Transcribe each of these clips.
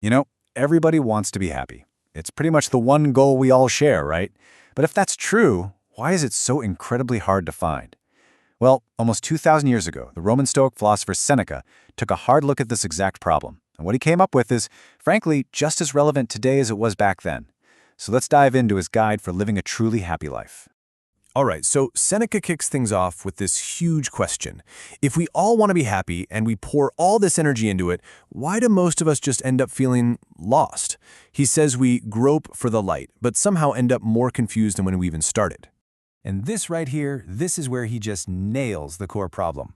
You know, everybody wants to be happy. It's pretty much the one goal we all share, right? But if that's true, why is it so incredibly hard to find? Well, almost 2,000 years ago, the Roman Stoic philosopher Seneca took a hard look at this exact problem. And what he came up with is, frankly, just as relevant today as it was back then. So let's dive into his guide for living a truly happy life. All right, so Seneca kicks things off with this huge question. If we all want to be happy and we pour all this energy into it, why do most of us just end up feeling lost? He says we grope for the light, but somehow end up more confused than when we even started. And this right here, this is where he just nails the core problem.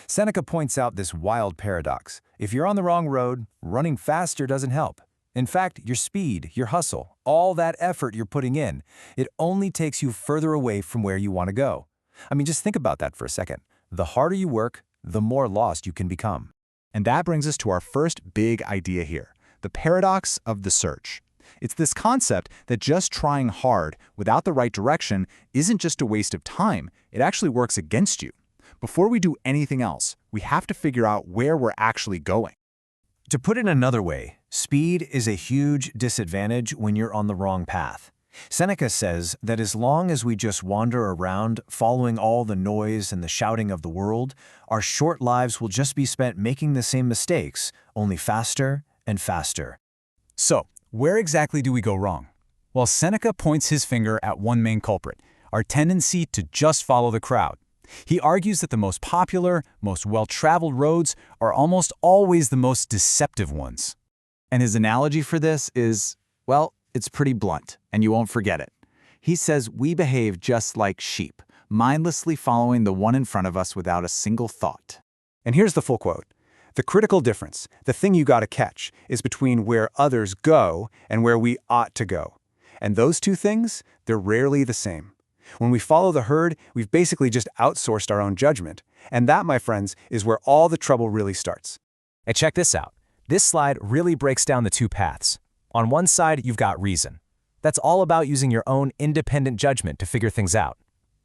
Seneca points out this wild paradox. If you're on the wrong road, running faster doesn't help. In fact, your speed, your hustle, all that effort you're putting in, it only takes you further away from where you want to go. I mean, just think about that for a second. The harder you work, the more lost you can become. And that brings us to our first big idea here, the paradox of the search. It's this concept that just trying hard without the right direction isn't just a waste of time, it actually works against you. Before we do anything else, we have to figure out where we're actually going. To put it another way, speed is a huge disadvantage when you're on the wrong path. Seneca says that as long as we just wander around following all the noise and the shouting of the world, our short lives will just be spent making the same mistakes, only faster and faster. So, where exactly do we go wrong? Well, Seneca points his finger at one main culprit, our tendency to just follow the crowd. He argues that the most popular, most well-traveled roads are almost always the most deceptive ones. And his analogy for this is, well, it's pretty blunt, and you won't forget it. He says we behave just like sheep, mindlessly following the one in front of us without a single thought. And here's the full quote. The critical difference, the thing you gotta catch, is between where others go and where we ought to go. And those two things, they're rarely the same. When we follow the herd, we've basically just outsourced our own judgment. And that, my friends, is where all the trouble really starts. And check this out. This slide really breaks down the two paths. On one side, you've got reason. That's all about using your own independent judgment to figure things out.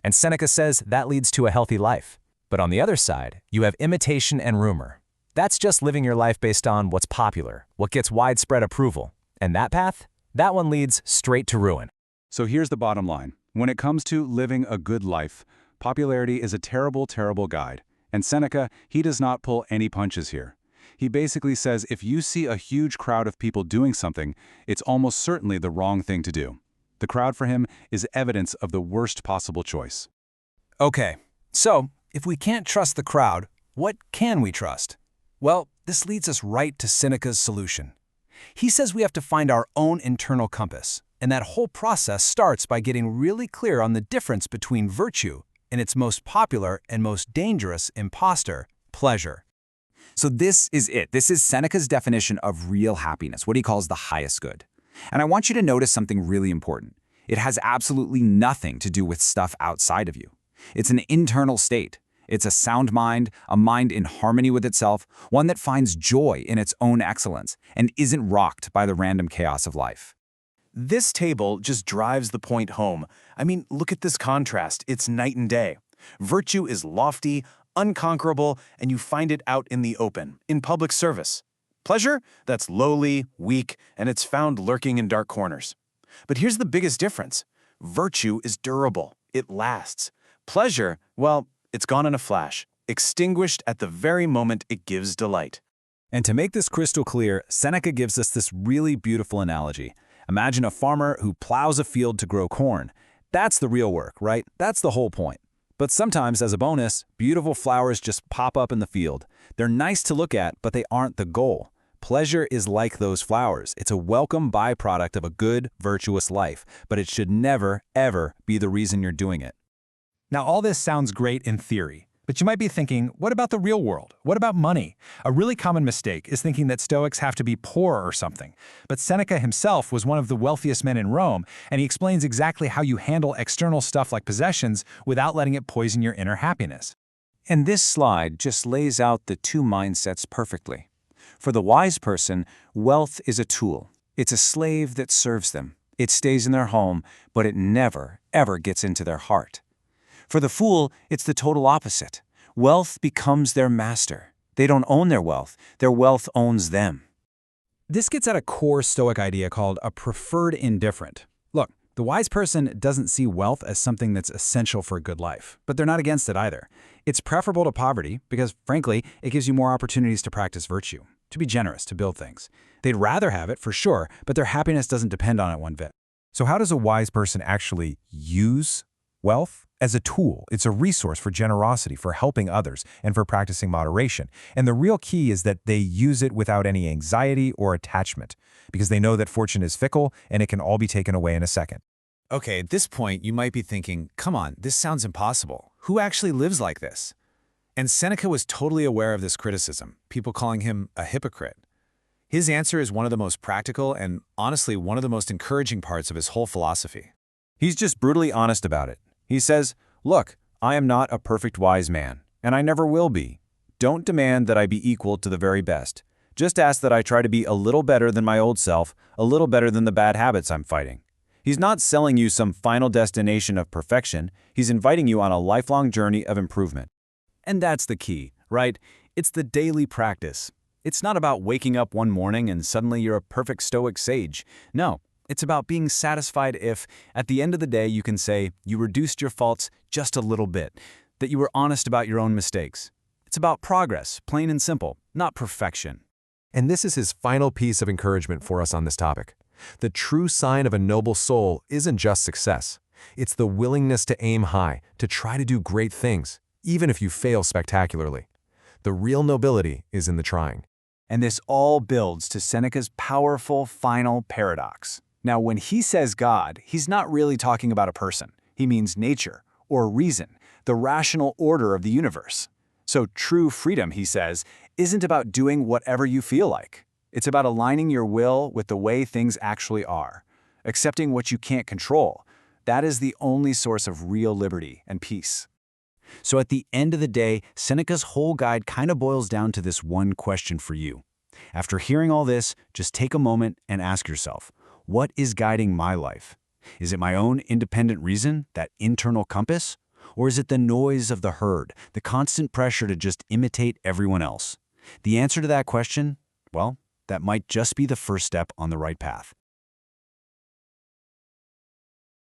And Seneca says that leads to a healthy life. But on the other side, you have imitation and rumor. That's just living your life based on what's popular, what gets widespread approval. And that path? That one leads straight to ruin. So here's the bottom line. When it comes to living a good life, popularity is a terrible, terrible guide. And Seneca, he does not pull any punches here. He basically says if you see a huge crowd of people doing something, it's almost certainly the wrong thing to do. The crowd for him is evidence of the worst possible choice. Okay, so if we can't trust the crowd, what can we trust? Well, this leads us right to Seneca's solution. He says we have to find our own internal compass, and that whole process starts by getting really clear on the difference between virtue and its most popular and most dangerous imposter, pleasure. So this is it. This is Seneca's definition of real happiness, what he calls the highest good. And I want you to notice something really important. It has absolutely nothing to do with stuff outside of you. It's an internal state. It's a sound mind, a mind in harmony with itself, one that finds joy in its own excellence and isn't rocked by the random chaos of life. This table just drives the point home. I mean, look at this contrast. It's night and day. Virtue is lofty, unconquerable, and you find it out in the open, in public service. Pleasure? That's lowly, weak, and it's found lurking in dark corners. But here's the biggest difference. Virtue is durable. It lasts. Pleasure, well, it's gone in a flash, extinguished at the very moment it gives delight. And to make this crystal clear, Seneca gives us this really beautiful analogy. Imagine a farmer who plows a field to grow corn. That's the real work, right? That's the whole point. But sometimes, as a bonus, beautiful flowers just pop up in the field. They're nice to look at, but they aren't the goal. Pleasure is like those flowers. It's a welcome byproduct of a good, virtuous life, but it should never, ever be the reason you're doing it. Now, all this sounds great in theory, but you might be thinking, what about the real world? What about money? A really common mistake is thinking that Stoics have to be poor or something. But Seneca himself was one of the wealthiest men in Rome, and he explains exactly how you handle external stuff like possessions without letting it poison your inner happiness. And this slide just lays out the two mindsets perfectly. For the wise person, wealth is a tool. It's a slave that serves them. It stays in their home, but it never, ever gets into their heart. For the fool, it's the total opposite. Wealth becomes their master. They don't own their wealth owns them. This gets at a core Stoic idea called a preferred indifferent. Look, the wise person doesn't see wealth as something that's essential for a good life, but they're not against it either. It's preferable to poverty because, frankly, it gives you more opportunities to practice virtue, to be generous, to build things. They'd rather have it, for sure, but their happiness doesn't depend on it one bit. So how does a wise person actually use wealth? As a tool, it's a resource for generosity, for helping others, and for practicing moderation. And the real key is that they use it without any anxiety or attachment, because they know that fortune is fickle and it can all be taken away in a second. Okay, at this point, you might be thinking, come on, this sounds impossible. Who actually lives like this? And Seneca was totally aware of this criticism, people calling him a hypocrite. His answer is one of the most practical and, honestly, one of the most encouraging parts of his whole philosophy. He's just brutally honest about it. He says, look, I am not a perfect wise man, and I never will be. Don't demand that I be equal to the very best. Just ask that I try to be a little better than my old self, a little better than the bad habits I'm fighting. He's not selling you some final destination of perfection. He's inviting you on a lifelong journey of improvement. And that's the key, right? It's the daily practice. It's not about waking up one morning and suddenly you're a perfect Stoic sage. No. It's about being satisfied if, at the end of the day, you can say you reduced your faults just a little bit, that you were honest about your own mistakes. It's about progress, plain and simple, not perfection. And this is his final piece of encouragement for us on this topic. The true sign of a noble soul isn't just success. It's the willingness to aim high, to try to do great things, even if you fail spectacularly. The real nobility is in the trying. And this all builds to Seneca's powerful final paradox. Now, when he says God, he's not really talking about a person. He means nature, or reason, the rational order of the universe. So true freedom, he says, isn't about doing whatever you feel like. It's about aligning your will with the way things actually are, accepting what you can't control. That is the only source of real liberty and peace. So at the end of the day, Seneca's whole guide kind of boils down to this one question for you. After hearing all this, just take a moment and ask yourself, what is guiding my life? Is it my own independent reason, that internal compass? Or is it the noise of the herd, the constant pressure to just imitate everyone else? The answer to that question, well, that might just be the first step on the right path.